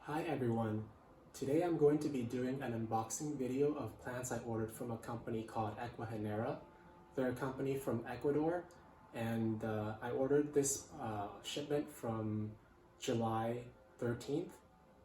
Hi everyone! Today I'm going to be doing an unboxing video of plants I ordered from a company called Ecuagenera. They're a company from Ecuador, and I ordered this shipment from July 13th,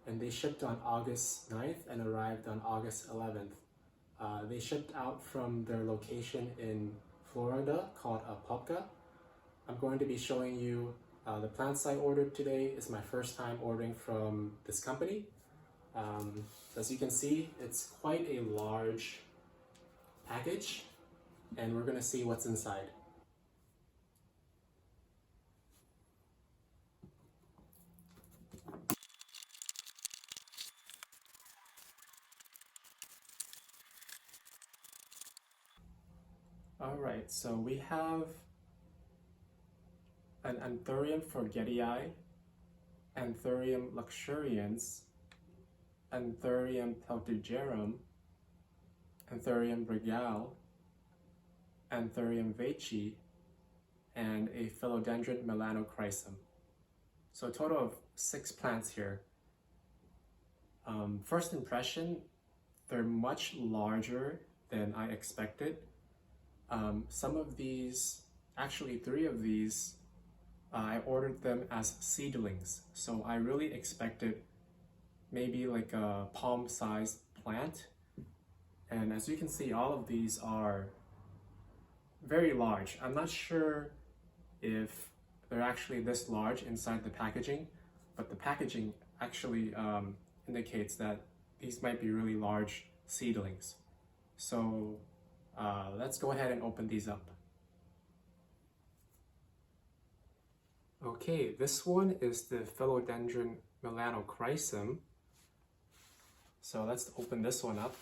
and they shipped on August 9th and arrived on August 11th. They shipped out from their location in Florida called Apopka. I'm going to be showing you the plants I ordered today. Is my first time ordering from this company. As you can see, it's quite a large package, and we're going to see what's inside. Alright, so we have an Anthurium FORGETII, Anthurium LUXURIANS, Anthurium peltigerum, Anthurium REGALE, Anthurium VEITCHII, and a philodendron MELANOCHRYSUM. So a total of 6 plants here. First impression, they're much larger than I expected. Some of these, actually 3 of these, I ordered them as seedlings. So I really expected maybe like a palm-sized plant. And as you can see, all of these are very large. I'm not sure if they're actually this large inside the packaging, but the packaging actually indicates that these might be really large seedlings. So let's go ahead and open these up. Okay, this one is the philodendron MELANOCHRYSUM. So let's open this one up.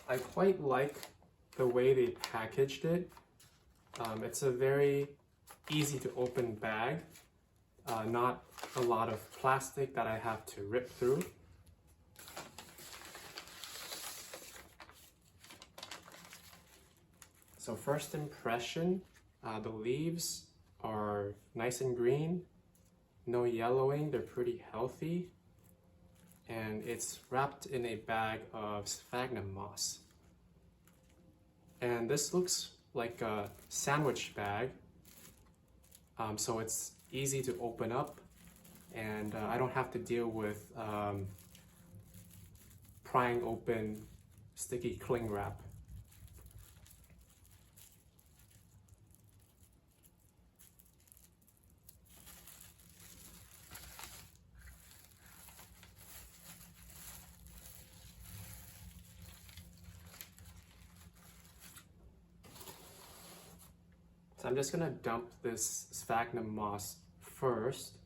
I quite like the way they packaged it. It's a very easy to open bag, not a lot of plastic that I have to rip through. So first impression, the leaves are nice and green, no yellowing, they're pretty healthy, and it's wrapped in a bag of sphagnum moss. And this looks like a sandwich bag, so it's easy to open up, and I don't have to deal with prying open sticky cling wrap. So I'm just gonna dump this sphagnum moss first,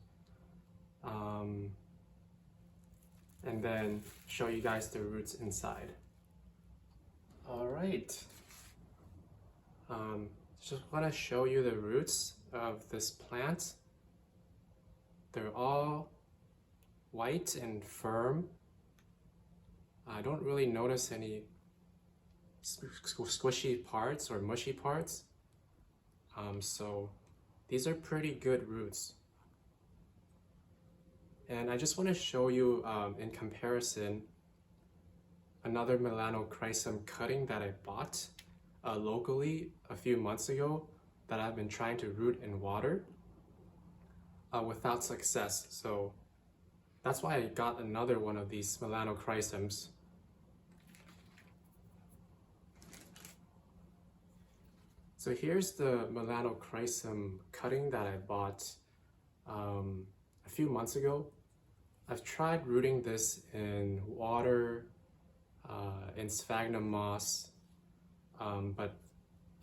and then show you guys the roots inside. All right, just wanna show you the roots of this plant. They're all white and firm. I don't really notice any squishy parts or mushy parts. So these are pretty good roots. And I just want to show you in comparison another MELANOCHRYSUM cutting that I bought locally a few months ago that I've been trying to root in water without success. So that's why I got another one of these MELANOCHRYSUMs. So here's the MELANOCHRYSUM cutting that I bought a few months ago. I've tried rooting this in water, in sphagnum moss, but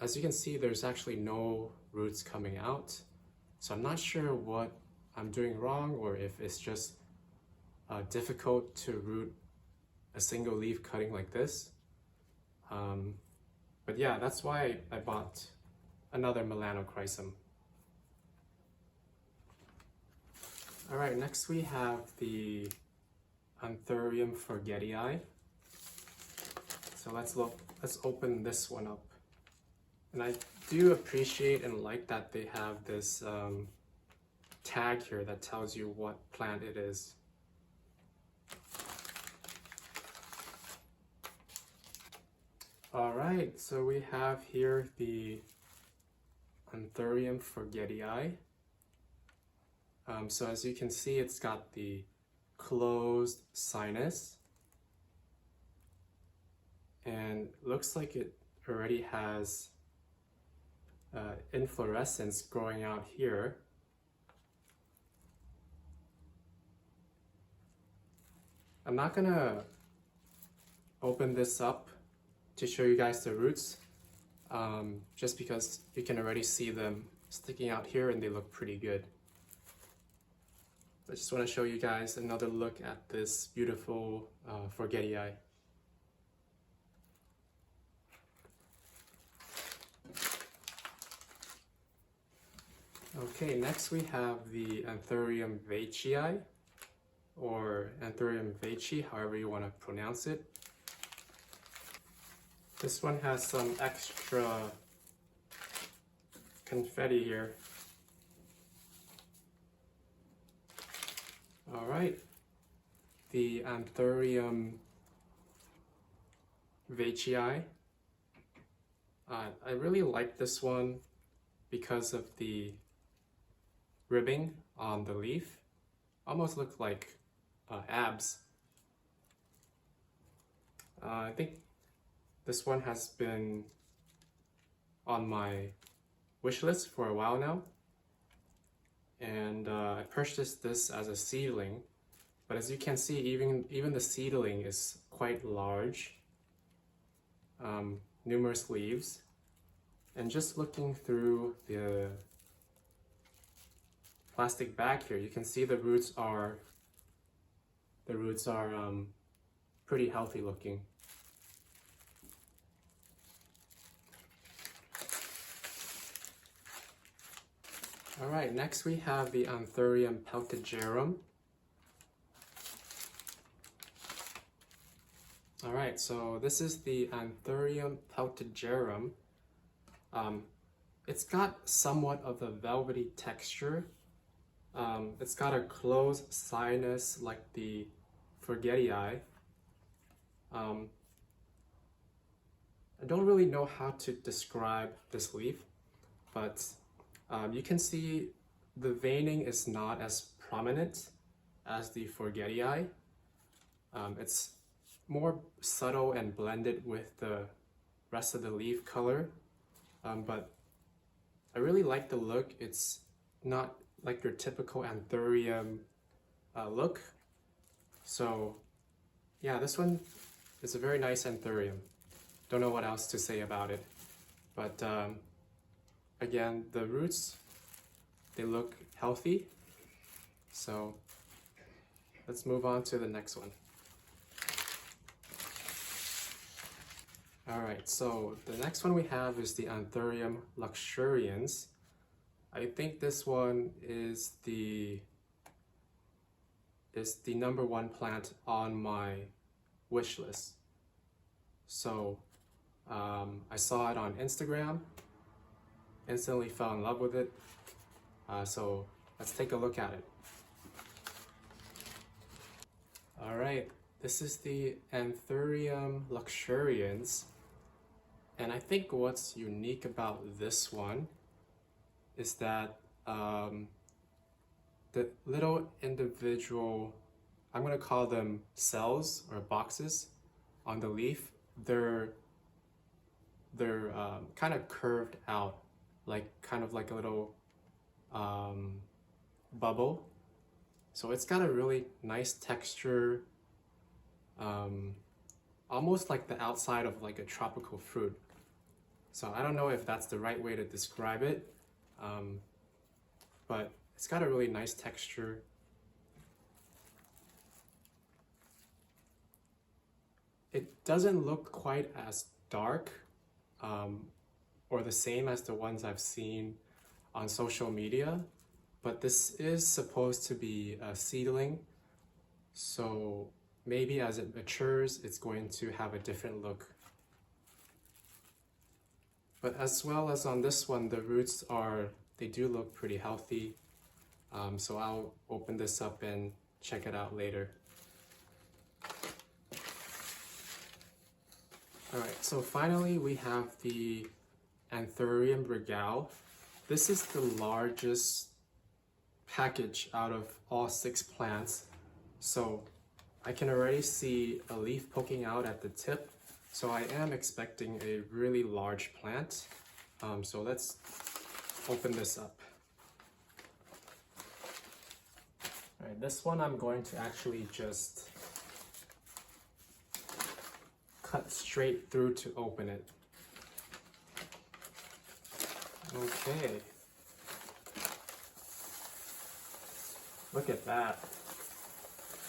as you can see, there's actually no roots coming out. So I'm not sure what I'm doing wrong, or if it's just difficult to root a single leaf cutting like this. But yeah, that's why I bought another MELANOCHRYSUM. All right, next we have the Anthurium FORGETII. So So let's open this one up. And I do appreciate and like that they have this tag here that tells you what plant it is. All right, so we have here the Anthurium FORGETII. So as you can see, it's got the closed sinus, and looks like it already has inflorescence growing out here. I'm not gonna open this up to show you guys the roots, just because you can already see them sticking out here and they look pretty good. I just want to show you guys another look at this beautiful FORGETII. Okay, next we have the Anthurium VEITCHII, or Anthurium VEITCHII, however you want to pronounce it. This one has some extra confetti here. All right, the Anthurium VEITCHII. I really like this one because of the ribbing on the leaf. Almost look like abs. I think this one has been on my wish list for a while now, and I purchased this as a seedling, but as you can see, even the seedling is quite large, numerous leaves, and just looking through the plastic bag here, you can see the roots are pretty healthy looking. All right, next we have the Anthurium peltigerum. All right, so this is the Anthurium peltigerum. It's got somewhat of a velvety texture. It's got a closed sinus like the FORGETII. I don't really know how to describe this leaf, but you can see the veining is not as prominent as the FORGETII. It's more subtle and blended with the rest of the leaf color, but I really like the look. It's not like your typical anthurium look. So yeah, this one is a very nice anthurium. Don't know what else to say about it, but again, the roots, they look healthy. So let's move on to the next one. All right, so the next one we have is the Anthurium luxurians. I think this one is the #1 plant on my wish list. So I saw it on Instagram, instantly fell in love with it. So let's take a look at it. All right, this is the Anthurium luxurians. And I think what's unique about this one is that the little individual, I'm gonna call them cells or boxes on the leaf, they're kind of curved out, kind of like a little bubble. So it's got a really nice texture, almost like the outside of like a tropical fruit. So I don't know if that's the right way to describe it, but it's got a really nice texture. It doesn't look quite as dark or the same as the ones I've seen on social media, but this is supposed to be a seedling, so maybe as it matures, it's going to have a different look But as well as on this one, the roots they do look pretty healthy. So I'll open this up and check it out later. Alright, so finally we have the Anthurium regale. This is the largest package out of all 6 plants. So I can already see a leaf poking out at the tip. So I am expecting a really large plant. So let's open this up. Alright, this one I'm going to actually just cut straight through to open it. Okay. Look at that.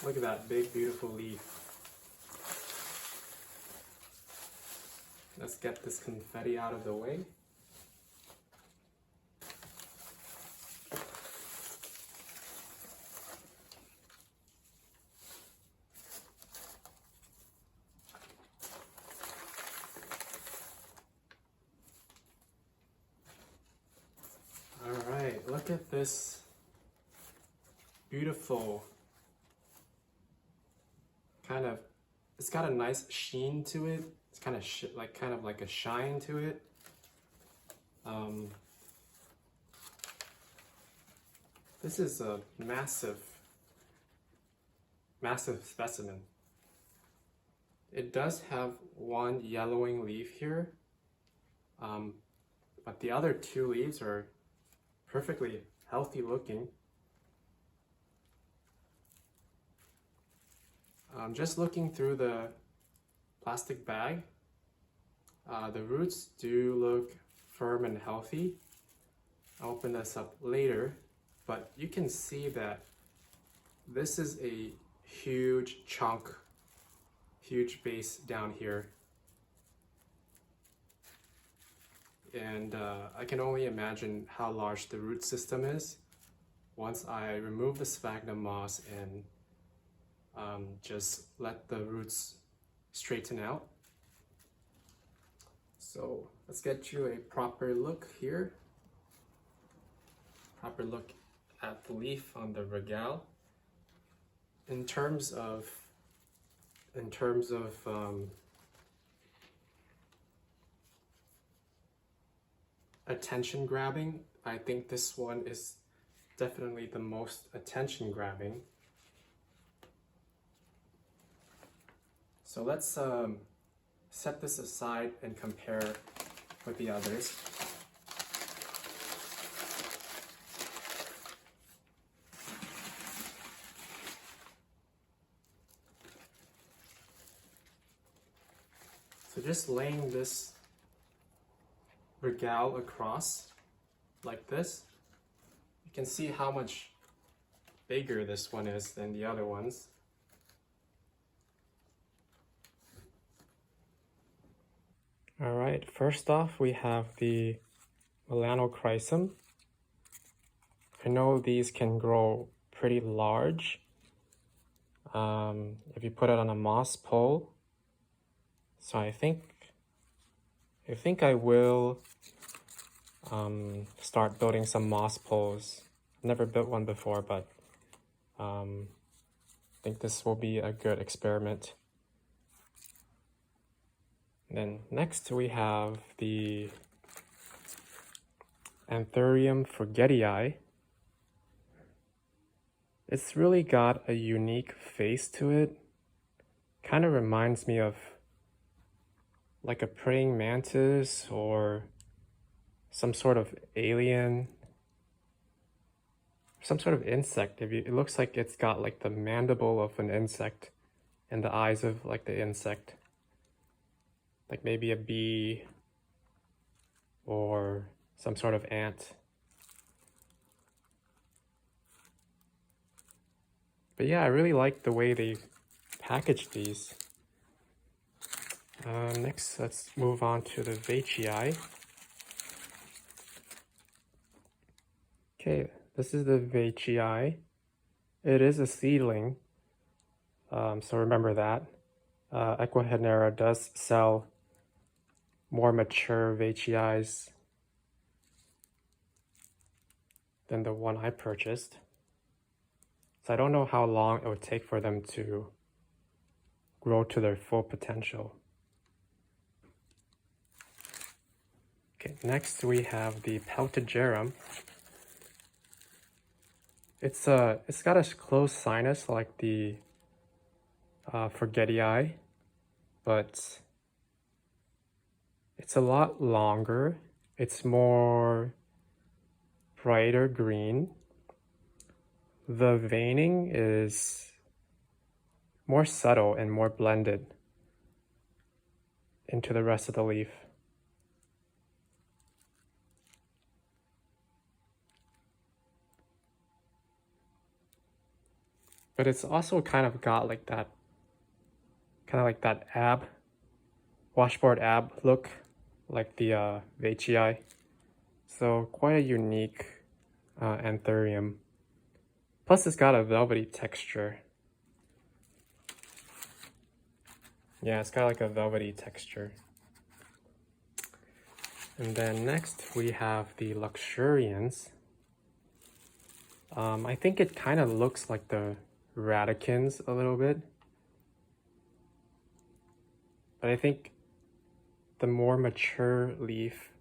Look at that big, beautiful leaf. Let's get this confetti out of the way. Alright, look at this beautiful it's got a nice sheen to it. It's kind of like a shine to it. This is a massive specimen. It does have one yellowing leaf here, but the other 2 leaves are perfectly healthy looking. Just looking through the plastic bag, the roots do look firm and healthy. I'll open this up later, but you can see that this is a huge chunk, huge base down here. And I can only imagine how large the root system is once I remove the sphagnum moss and just let the roots straighten out. So let's get you a proper look here. Proper look at the leaf on the regale. In terms of attention grabbing, I think this one is definitely the most attention grabbing. So let's set this aside and compare with the others. So just laying this regale across like this, you can see how much bigger this one is than the other ones. All right, first off, we have the MELANOCHRYSUM. I know these can grow pretty large if you put it on a moss pole. So I think I will start building some moss poles. I've never built one before, but I think this will be a good experiment. Then next we have the Anthurium FORGETII. It's really got a unique face to it. Kind of reminds me of like a praying mantis or some sort of alien, some sort of insect. It looks like it's got like the mandible of an insect and the eyes of like the insect. Like maybe a bee or some sort of ant. But yeah, I really like the way they packaged these. Next, let's move on to the VEITCHII. Okay, this is the VEITCHII. It is a seedling, so remember that. Ecuagenera does sell more mature VEITCHIs than the one I purchased. So I don't know how long it would take for them to grow to their full potential. Okay, next we have the philodendron. It's got a closed sinus like the FORGETII, but it's a lot longer. It's more brighter green. The veining is more subtle and more blended into the rest of the leaf. But it's also kind of got like that, washboard ab look, like the VEITCHII. So quite a unique anthurium. Plus it's got a velvety texture. Yeah, it's got like a velvety texture. And then next we have the LUXURIANS. I think it kind of looks like the radicans a little bit. But I think the more mature leaf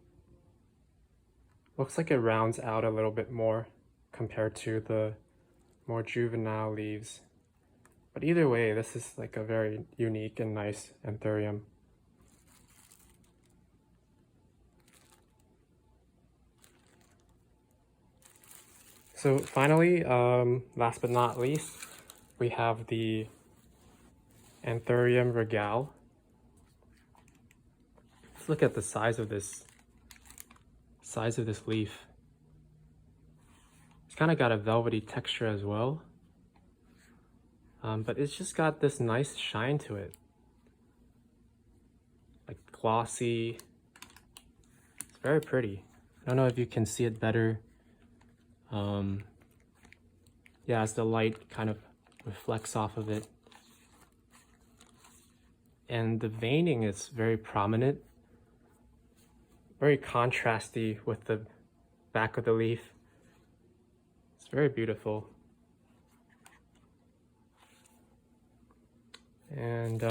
looks like it rounds out a little bit more compared to the more juvenile leaves. But either way, this is like a very unique and nice anthurium. So finally, last but not least, we have the Anthurium regale. Let's look at the size of this leaf. It's kind of got a velvety texture as well, but it's just got this nice shine to it, like glossy. It's very pretty. I don't know if you can see it better. Yeah, as the light kind of reflects off of it. And the veining is very prominent, very contrasty with the back of the leaf. It's very beautiful. And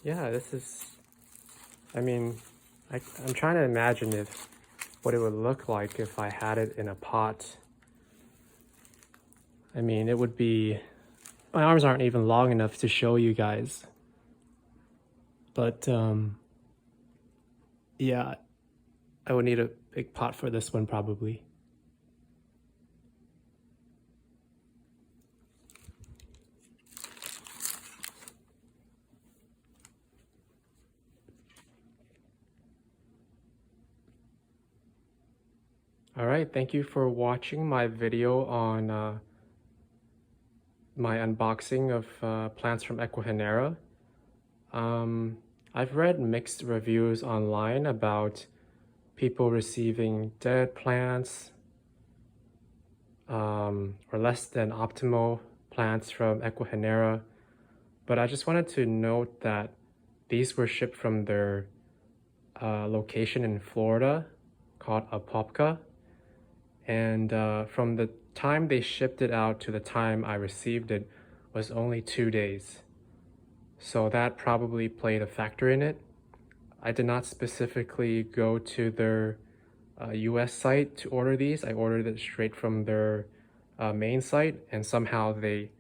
yeah, this is, I mean, I'm trying to imagine what it would look like if I had it in a pot. I mean, it would be, my arms aren't even long enough to show you guys. But yeah, I would need a big pot for this one probably. All right, thank you for watching my video on my unboxing of plants from Ecuagenera. I've read mixed reviews online about people receiving dead plants or less than optimal plants from Ecuagenera, but I just wanted to note that these were shipped from their location in Florida called Apopka. And from the time they shipped it out to the time I received it was only 2 days. So that probably played a factor in it. I did not specifically go to their US site to order these. I ordered it straight from their main site, and somehow they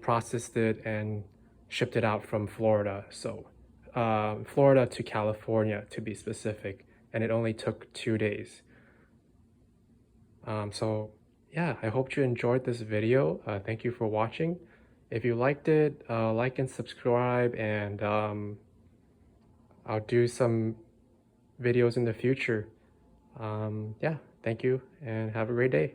processed it and shipped it out from Florida. So Florida to California to be specific. And it only took 2 days. So yeah, I hope you enjoyed this video. Thank you for watching. If you liked it, like and subscribe, and I'll do some videos in the future. Yeah, thank you and have a great day.